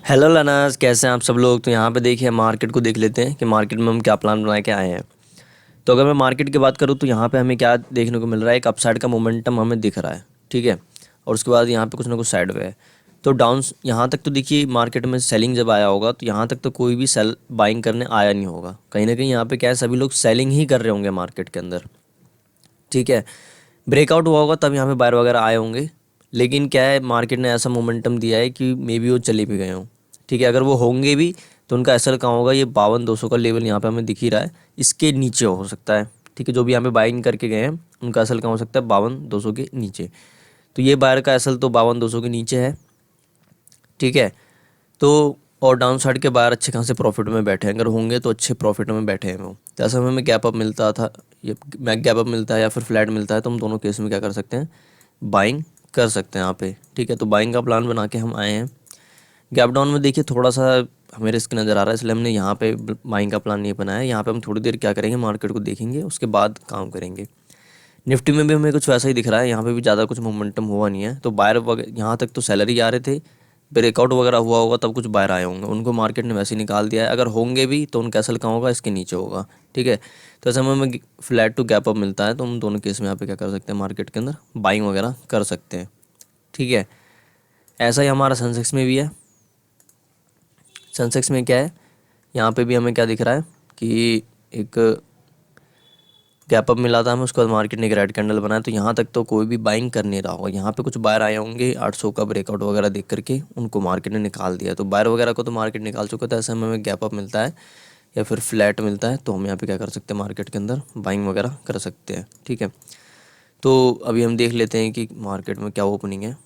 Hello learners, कैसे हैं आप सब लोग। तो यहाँ पे देखिए मार्केट को देख लेते हैं कि मार्केट में हम क्या प्लान बना के आए हैं। तो अगर मैं मार्केट की बात करूँ तो यहाँ पे हमें क्या देखने को मिल रहा है, एक अपसाइड का मोमेंटम हमें दिख रहा है। ठीक है। और उसके बाद यहाँ पे कुछ ना कुछ साइड वे है। तो डाउन यहाँ तक तो देखिए मार्केट में सेलिंग जब आया होगा तो यहाँ तक तो कोई भी सेल बाइंग करने आया नहीं होगा। कहीं ना कहीं यहाँ पे क्या है, सभी लोग सेलिंग ही कर रहे होंगे मार्केट के अंदर। ठीक है। ब्रेकआउट हुआ होगा तब यहाँ पे बायर वगैरह आए होंगे। लेकिन क्या है, मार्केट ने ऐसा मोमेंटम दिया है कि मे बी वो चले भी गए हों। ठीक है। अगर वो होंगे भी तो उनका एसएल कहाँ होगा, ये 52,200 का लेवल यहाँ पे हमें दिख ही रहा है, इसके नीचे हो सकता है। ठीक है। जो भी यहाँ पे बाइंग करके गए हैं उनका एसएल कहाँ हो सकता है, 52,200 के नीचे। तो ये बायर का एसएल तो 52,200 के नीचे है। ठीक है। तो और डाउन साइड के बायर अच्छे खासे प्रॉफिट में बैठे हैं, अगर होंगे तो अच्छे प्रॉफिट में बैठे हैं वो। तो ऐसा हमें गैप अप मिलता था, ये गैप अप मिलता है या फिर फ्लैट मिलता है तो हम दोनों केस में क्या कर सकते हैं, बाइंग कर सकते हैं यहाँ पे। ठीक है। तो बाइंग का प्लान बना के हम आए हैं। गैप डाउन में देखिए थोड़ा सा हमें रिस्क नज़र आ रहा है, इसलिए हमने यहाँ पे बाइंग का प्लान नहीं बनाया है। यहाँ पे हम थोड़ी देर क्या करेंगे, मार्केट को देखेंगे, उसके बाद काम करेंगे। निफ्टी में भी हमें कुछ वैसा ही दिख रहा है, यहाँ पे भी ज़्यादा कुछ मोमेंटम हुआ नहीं है। तो बायर वगैरह यहाँ तक तो सैलरी आ रहे थे, ब्रेकआउट वगैरह हुआ होगा तब कुछ बायर आए होंगे, उनको मार्केट ने वैसे ही निकाल दिया है। अगर होंगे भी तो उनका असल कहाँ होगा, इसके नीचे होगा। ठीक है। तो ऐसे में हमें फ्लैट टू गैप अप मिलता है, तो हम दोनों केस में यहाँ पे क्या कर सकते हैं, मार्केट के अंदर बाइंग वगैरह कर सकते हैं। ठीक है। ऐसा ही हमारा सेंसेक्स में भी है। सेंसेक्स में क्या है, यहाँ पे भी हमें क्या दिख रहा है कि एक गैप अप मिला था हमें, उसके बाद मार्केट ने एक रेड कैंडल बनाया। तो यहाँ तक तो कोई भी बाइंग कर नहीं रहा होगा, यहाँ पे कुछ बायर आए होंगे 800 का ब्रेकआउट वगैरह देख करके, उनको मार्केट ने निकाल दिया। तो बायर वगैरह को तो मार्केट निकाल चुका था, ऐसे में हमें गैप अप मिलता है या फिर फ्लैट मिलता है तो हम यहाँ पे क्या कर सकते हैं, मार्केट के अंदर बाइंग वगैरह कर सकते हैं। ठीक है। तो अभी हम देख लेते हैं कि मार्केट में क्या ओपनिंग है।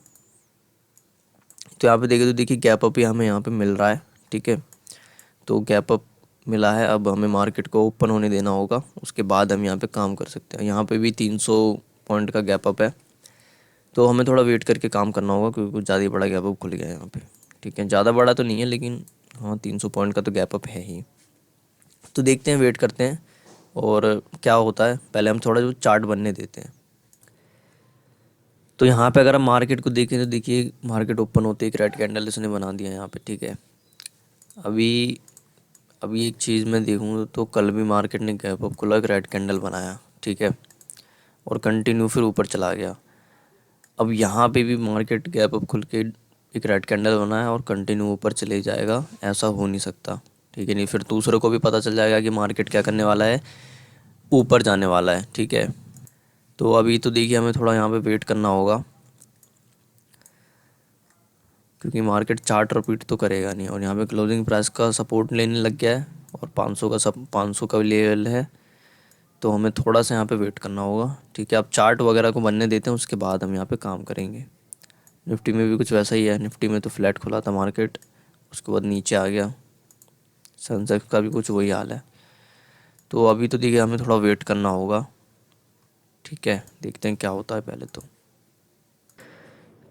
तो यहाँ पे देखें तो देखिए गैप अप ही हमें यहाँ पे मिल रहा है। ठीक है। तो गैप अप मिला है, अब हमें मार्केट को ओपन होने देना होगा, उसके बाद हम यहाँ पे काम कर सकते हैं। यहाँ पे भी 300 पॉइंट का गैप अप है, तो हमें थोड़ा वेट करके काम करना होगा क्योंकि कुछ ज़्यादा ही बड़ा गैप अप खुल गया है यहाँ पे। ठीक है। ज़्यादा बड़ा तो नहीं है लेकिन हाँ 300 पॉइंट का तो गैप अप है ही। तो देखते हैं, वेट करते हैं और क्या होता है। पहले हम थोड़ा जो चार्ट बनने देते हैं। तो यहाँ पे अगर हम मार्केट को देखें तो देखिए मार्केट ओपन होते एक रेड कैंडल इसने बना दिया यहाँ पे। ठीक है। अभी अभी एक चीज़ मैं देखूँ तो कल भी मार्केट ने गैप अप खुला, एक रेड कैंडल बनाया। ठीक है। और कंटिन्यू फिर ऊपर चला गया। अब यहाँ पे भी मार्केट गैप अप खुल के एक रेड कैंडल बना है और कंटिन्यू ऊपर चले जाएगा, ऐसा हो नहीं सकता। ठीक है। नहीं फिर दूसरों को भी पता चल जाएगा कि मार्केट क्या करने वाला है, ऊपर जाने वाला है। ठीक है। तो अभी तो देखिए हमें थोड़ा यहाँ पे वेट करना होगा क्योंकि मार्केट चार्ट रिपीट तो करेगा नहीं। और यहाँ पे क्लोजिंग प्राइस का सपोर्ट लेने लग गया है और 500 का लेवल है, तो हमें थोड़ा सा यहाँ पे वेट करना होगा। ठीक है। अब चार्ट वगैरह को बनने देते हैं, उसके बाद हम यहाँ पे काम करेंगे। निफ्टी में भी कुछ वैसा ही है, निफ्टी में तो फ्लैट खुला था मार्केट, उसके बाद नीचे आ गया। सेंसेक्स का भी कुछ वही हाल है। तो अभी तो देखिए हमें थोड़ा वेट करना होगा। ठीक है। देखते हैं क्या होता है पहले तो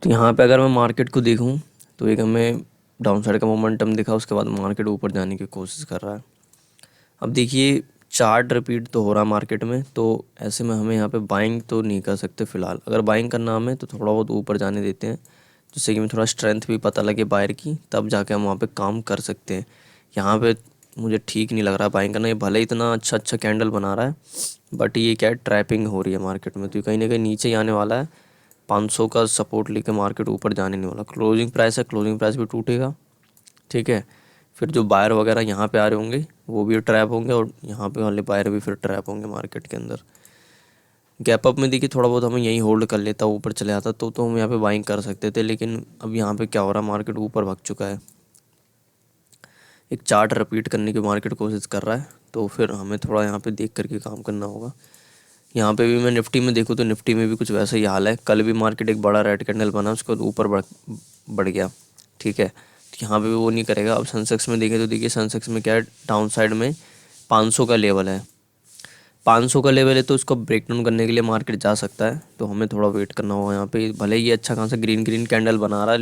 यहाँ पे अगर मैं मार्केट को देखूँ तो एक हमें डाउन साइड का मोमेंटम दिखा, उसके बाद मार्केट ऊपर जाने की कोशिश कर रहा है। अब देखिए चार्ट रिपीट तो हो रहा है मार्केट में, तो ऐसे में हमें यहाँ पे बाइंग तो नहीं कर सकते फ़िलहाल। अगर बाइंग करना हमें तो थोड़ा बहुत ऊपर जाने देते हैं, जिससे कि हमें थोड़ा स्ट्रेंथ भी पता लगे बायर की, तब जाके हम वहाँ पे काम कर सकते हैं। यहाँ पे मुझे ठीक नहीं लग रहा बाइंग करना। ये भले इतना अच्छा अच्छा कैंडल बना रहा है बट ये क्या है, ट्रैपिंग हो रही है मार्केट में, तो ये कहीं ना कहीं नीचे ही आने वाला है। 500 का सपोर्ट लेके मार्केट ऊपर जाने नहीं वाला। क्लोजिंग प्राइस है, क्लोजिंग प्राइस भी टूटेगा। ठीक है। फिर जो बायर वगैरह यहाँ पे आ रहे होंगे वो भी ट्रैप होंगे और यहाँ पे वाले बायर भी फिर ट्रैप होंगे मार्केट के अंदर। गैप अप में देखिए थोड़ा बहुत हमें यहीं होल्ड कर लेता, ऊपर चले आता तो हम यहाँ पे बाइंग कर सकते थे। लेकिन अब यहाँ पे क्या हो रहा है, मार्केट ऊपर भाग चुका है, एक चार्ट रिपीट करने की मार्केट कोशिश कर रहा है, तो फिर हमें थोड़ा यहाँ पे देख करके काम करना होगा। यहाँ पे भी मैं निफ्टी में देखूँ तो निफ्टी में भी कुछ वैसा ही हाल है। कल भी मार्केट एक बड़ा रेड कैंडल बना, उसके बाद ऊपर बढ़ गया। ठीक है। तो यहाँ पे भी वो नहीं करेगा। अब सेंसेक्स में देखें तो देखिए सेंसेक्स में क्या है, डाउन साइड में 500 का लेवल है। 500 का लेवल है तो इसको ब्रेक डाउन करने के लिए मार्केट जा सकता है, तो हमें थोड़ा वेट करना होगा यहाँ पे। भले ही ये अच्छा खासा ग्रीन ग्रीन कैंडल बना रहा है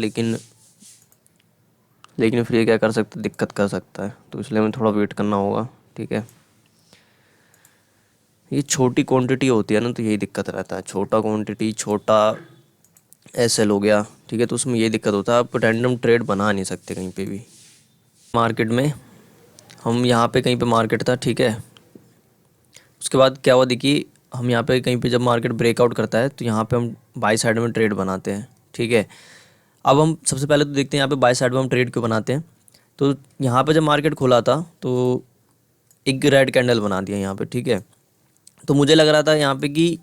लेकिन फिर ये क्या कर सकता है, दिक्कत कर सकता है, तो इसलिए हमें थोड़ा वेट करना होगा। ठीक है। ये छोटी क्वांटिटी होती है ना, तो यही दिक्कत रहता है, छोटा क्वांटिटी, छोटा एसएल हो गया। ठीक है। तो उसमें ये दिक्कत होता है, आप रैंडम ट्रेड बना नहीं सकते कहीं पे भी। मार्केट में हम यहाँ पे कहीं पे मार्केट था, ठीक है। उसके बाद क्या हुआ देखिए, हम यहाँ पे कहीं पे जब मार्केट ब्रेकआउट करता है तो यहाँ पे हम बाई साइड में ट्रेड बनाते हैं, ठीक है। अब हम सबसे पहले तो देखते हैं यहाँ पे बाई साइड में हम ट्रेड क्यों बनाते हैं। तो यहाँ पे जब मार्केट खुला था तो एक रेड कैंडल बना दिया यहाँ पे, ठीक है। तो मुझे लग रहा था यहाँ पे कि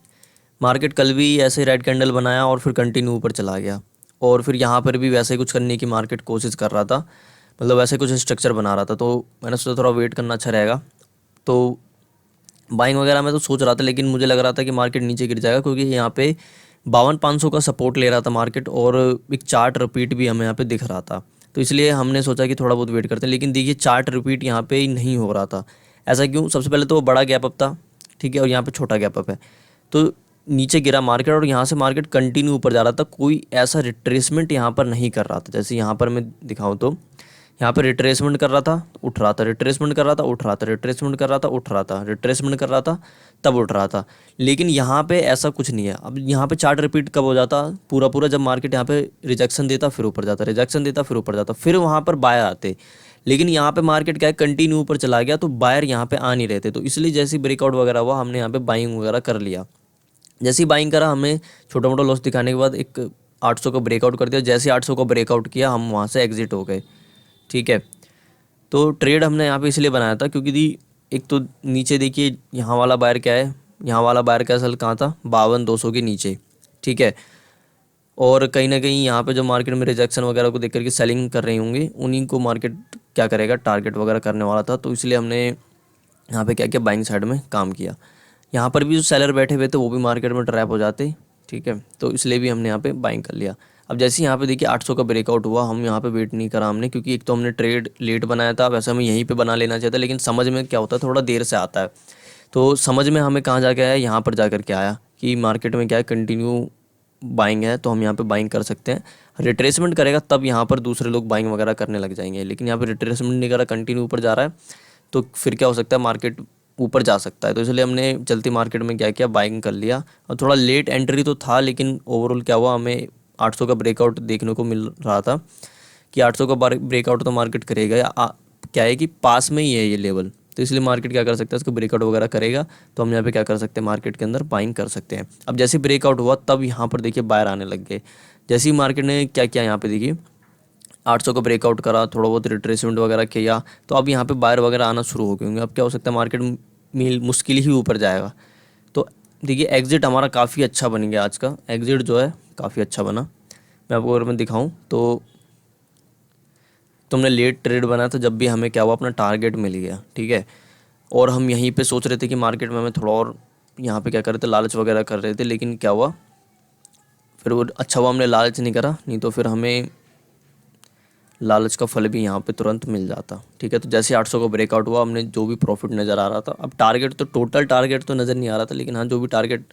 मार्केट कल भी ऐसे रेड कैंडल बनाया और फिर कंटिन्यू ऊपर चला गया, और फिर यहाँ पर भी वैसे ही कुछ करने की मार्केट कोशिश कर रहा था, मतलब वैसे कुछ स्ट्रक्चर बना रहा था। तो मैंने सोचा थोड़ा वेट करना अच्छा रहेगा, तो बाइंग वगैरह मैं तो सोच रहा था, लेकिन मुझे लग रहा था कि मार्केट नीचे गिर जाएगा, क्योंकि यहाँ पे 52,500 का सपोर्ट ले रहा था मार्केट, और एक चार्ट रिपीट भी हमें यहाँ पे दिख रहा था। तो इसलिए हमने सोचा कि थोड़ा बहुत वेट करते हैं, लेकिन देखिए चार्ट रिपीट यहाँ पे नहीं हो रहा था। ऐसा क्यों? सबसे पहले तो वो बड़ा गैप अप था, ठीक है, और यहाँ पे छोटा गैप अप है, तो नीचे गिरा मार्केट और यहाँ से मार्केट कंटिन्यू ऊपर जा रहा था। कोई ऐसा रिट्रेसमेंट यहाँ पर नहीं कर रहा था। जैसे यहाँ पर मैं दिखाऊँ तो यहाँ पे रिट्रेसमेंट कर रहा था, उठ रहा था, रिट्रेसमेंट कर रहा था, उठ रहा था, रिट्रेसमेंट कर रहा था, उठ रहा था, रिट्रेसमेंट कर रहा था, तब उठ रहा था। लेकिन यहाँ पे ऐसा कुछ नहीं है। अब यहाँ पे चार्ट रिपीट कब हो जाता? पूरा पूरा जब मार्केट यहाँ पे रिजेक्शन देता, फिर ऊपर जाता, रिजेक्शन देता, फिर ऊपर जाता, फिर वहाँ पर बायर आते। लेकिन यहाँ पे मार्केट क्या है, कंटिन्यू ऊपर चला गया, तो बायर यहाँ पे आ नहीं रहते। तो इसलिए जैसे ब्रेकआउट वगैरह हुआ, हमने यहाँ पे बाइंग वगैरह कर लिया। जैसे ही बाइंग करा, हमें छोटा मोटा लॉस दिखाने के बाद एक 800 का ब्रेकआउट कर दिया। जैसे 800 का ब्रेकआउट किया, हम वहाँ से एग्जिट हो गए, ठीक है। तो ट्रेड हमने यहाँ पे इसलिए बनाया था क्योंकि एक तो नीचे देखिए यहाँ वाला बायर क्या है, यहाँ वाला बायर का असल कहाँ था, 52,200 के नीचे, ठीक है। और कहीं ना कहीं यहाँ पे जो मार्केट में रिजेक्शन वगैरह को देख करके सेलिंग कर रही होंगी, उन्हीं को मार्केट क्या करेगा, टारगेट वगैरह करने वाला था। तो इसलिए हमने यहाँ पे क्या किया, बाइंग साइड में काम किया। यहाँ पर भी जो सेलर बैठे हुए थे वो भी मार्केट में ट्रैप हो जाते, ठीक है। तो इसलिए भी हमने यहाँ पे बाइंग कर लिया। अब जैसे यहाँ पे देखिए 800 का ब्रेकआउट हुआ, हम यहाँ पे वेट नहीं करा हमने, क्योंकि एक तो हमने ट्रेड लेट बनाया था, वैसे हमें यहीं पे बना लेना चाहिए था, लेकिन समझ में क्या होता है, थोड़ा देर से आता है। तो समझ में हमें कहाँ जाके आया, यहाँ पर जा कर के आया कि मार्केट में क्या है, कंटिन्यू बाइंग है, तो हम यहाँ पे बाइंग कर सकते हैं। रिट्रेसमेंट करेगा तब यहाँ पर दूसरे लोग बाइंग वगैरह करने लग जाएंगे, लेकिन यहाँ पे रिट्रेसमेंट नहीं करा, कंटिन्यू ऊपर जा रहा है, तो फिर क्या हो सकता है, मार्केट ऊपर जा सकता है। तो इसलिए हमने चलती मार्केट में क्या किया, बाइंग कर लिया। और थोड़ा लेट एंट्री तो था, लेकिन ओवरऑल क्या हुआ, हमें 800 का ब्रेकआउट देखने को मिल रहा था कि 800 का ब्रेकआउट तो मार्केट करेगा, या क्या है कि पास में ही है ये लेवल, तो इसलिए मार्केट क्या कर सकता है, इसको ब्रेकआउट वगैरह करेगा, तो हम यहाँ पे क्या कर सकते हैं, मार्केट के अंदर बाइंग कर सकते हैं। अब जैसे ब्रेकआउट हुआ, तब यहाँ पर देखिए बायर आने लग गए। जैसे ही मार्केट ने क्या किया, यहाँ पे देखिए 800 का ब्रेकआउट करा, थोड़ा बहुत रिट्रेसमेंट वगैरह किया, तो अब यहाँ पे बायर वगैरह आना शुरू हो गए होंगे। अब क्या हो सकता है, मार्केट मिल मुश्किल ही ऊपर जाएगा। तो देखिए एग्ज़िट हमारा काफ़ी अच्छा बन गया, आज का एग्ज़िट जो है काफ़ी अच्छा बना। मैं आपको अगर मैं दिखाऊं तो तुमने लेट ट्रेड बनाया था, जब भी हमें क्या हुआ, अपना टारगेट मिल गया, ठीक है। और हम यहीं पे सोच रहे थे कि मार्केट में हमें थोड़ा और यहाँ पे क्या कर रहे थे, लालच वगैरह कर रहे थे, लेकिन क्या हुआ, फिर वो अच्छा हुआ हमने लालच नहीं करा, नहीं तो फिर हमें लालच का फल भी यहाँ पे तुरंत मिल जाता, ठीक है। तो जैसे 800 का ब्रेकआउट हुआ, हमने जो भी प्रॉफिट नज़र आ रहा था, अब टारगेट तो टोटल टारगेट तो नज़र नहीं आ रहा था, लेकिन हाँ जो भी टारगेट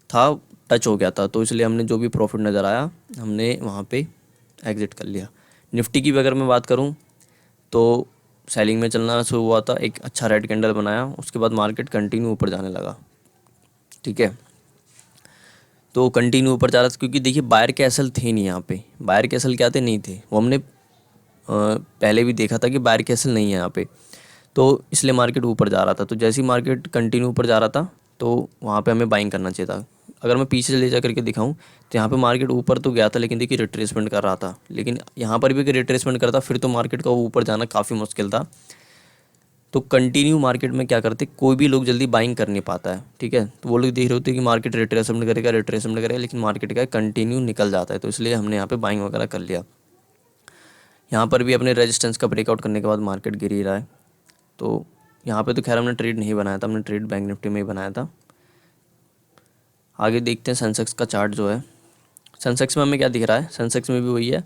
था टच हो गया था, तो इसलिए हमने जो भी प्रॉफिट नज़र आया, हमने वहाँ पे एग्ज़िट कर लिया। निफ्टी की भी अगर मैं बात करूँ तो सेलिंग में चलना शुरू हुआ था, एक अच्छा रेड कैंडल बनाया, उसके बाद मार्केट कंटिन्यू ऊपर जाने लगा, ठीक है। तो कंटिन्यू ऊपर जा रहा था, क्योंकि देखिए बायर के एसल थे नहीं यहाँ पे, बायर के एसल क्या थे, नहीं थे, वो हमने पहले भी देखा था कि बायर के एसल नहीं है यहाँ पे, तो इसलिए मार्केट ऊपर जा रहा था। तो जैसे ही मार्केट कंटिन्यू ऊपर जा रहा था, तो वहाँ पे हमें बाइंग करना चाहिए था। अगर मैं पीछे ले जा करके दिखाऊं तो यहाँ पे मार्केट ऊपर तो गया था, लेकिन देखिए रिट्रेसमेंट कर रहा था, लेकिन यहाँ पर भी अगर रिट्रेसमेंट करता फिर तो मार्केट का ऊपर जाना काफ़ी मुश्किल था। तो कंटिन्यू मार्केट में क्या करते, कोई भी लोग जल्दी बाइंग कर नहीं पाता है, ठीक है। तो वो लोग देख रहे होते हैं कि मार्केट रिट्रेसमेंट करेगा, रिट्रेसमेंट करेगा, लेकिन मार्केट का कंटिन्यू निकल जाता है, तो इसलिए हमने यहाँ पे बाइंग वगैरह कर लिया। यहाँ पर भी अपने रेजिस्टेंस का ब्रेकआउट करने के बाद मार्केट गिर ही रहा है। तो यहाँ पे तो खैर हमने ट्रेड नहीं बनाया था, हमने ट्रेड बैंक निफ्टी में ही बनाया था। आगे देखते हैं सेंसेक्स का चार्ट जो है, सेंसेक्स में हमें क्या दिख रहा है, सेंसेक्स में भी वही है।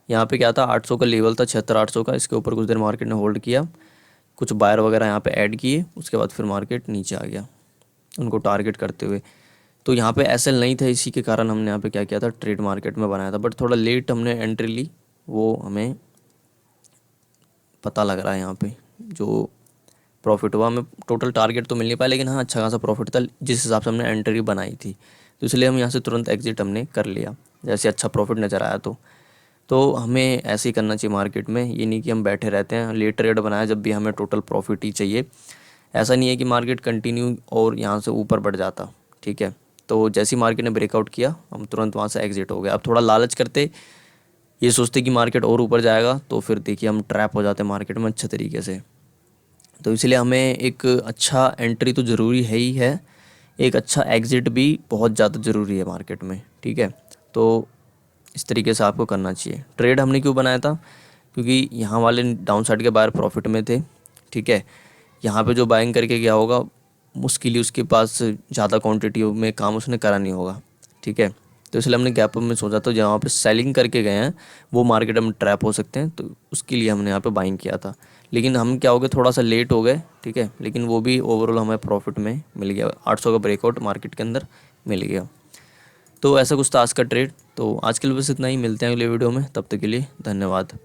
यहाँ पे क्या था, 800 का लेवल था, 76,800 का, इसके ऊपर कुछ देर मार्केट ने होल्ड किया, कुछ बायर वगैरह यहाँ पे ऐड किए, उसके बाद फिर मार्केट नीचे आ गया उनको टारगेट करते हुए। तो यहाँ पे एसएल नहीं था, इसी के कारण हमने यहाँ पे क्या किया था, ट्रेड मार्केट में बनाया था, बट थोड़ा लेट हमने एंट्री ली, वो हमें पता लग रहा है। यहाँ पे जो प्रॉफिट हुआ, हमें टोटल टारगेट तो मिल नहीं पाया, लेकिन हाँ अच्छा खासा प्रॉफिट था जिस हिसाब से हमने एंट्री बनाई थी, तो इसलिए हम यहाँ से तुरंत एग्जिट हमने कर लिया, जैसे अच्छा प्रॉफिट नज़र आया। तो तो हमें ऐसे ही करना चाहिए मार्केट में, ये नहीं कि हम बैठे रहते हैं लेट ट्रेड बनाए जब भी हमें टोटल प्रॉफिट ही चाहिए। ऐसा नहीं है कि मार्केट कंटिन्यू और यहाँ से ऊपर बढ़ जाता, ठीक है। तो जैसी मार्केट ने ब्रेकआउट किया हम तुरंत वहाँ से एग्जिट हो गए। अब थोड़ा लालच करते, ये सोचते कि मार्केट और ऊपर जाएगा, तो फिर देखिए हम ट्रैप हो जाते हैं मार्केट में अच्छे तरीके से। तो इसलिए हमें एक अच्छा एंट्री तो ज़रूरी है ही है, एक अच्छा एग्ज़िट भी बहुत ज़्यादा ज़रूरी है मार्केट में, ठीक है। तो इस तरीके से आपको करना चाहिए। ट्रेड हमने क्यों बनाया था, क्योंकि यहाँ वाले डाउन साइड के बायर प्रॉफिट में थे, ठीक है। यहाँ पे जो बाइंग करके गया होगा मुश्किल ही उसके पास ज़्यादा क्वांटिटी में काम उसने करा नहीं होगा, ठीक है। तो इसलिए हमने गैप अप में सोचा था जहाँ पे सेलिंग करके गए हैं वो मार्केट में ट्रैप हो सकते हैं, तो उसके लिए हमने यहाँ पे बाइंग किया था। लेकिन हम क्या हो गए, थोड़ा सा लेट हो गए, ठीक है। लेकिन वो भी ओवरऑल हमें प्रॉफिट में मिल गया, 800 का ब्रेकआउट मार्केट के अंदर मिल गया। तो ऐसा कुछ था आज का ट्रेड। तो आज के लिए बस इतना ही, मिलते हैं अगले वीडियो में, तब तक के लिए धन्यवाद।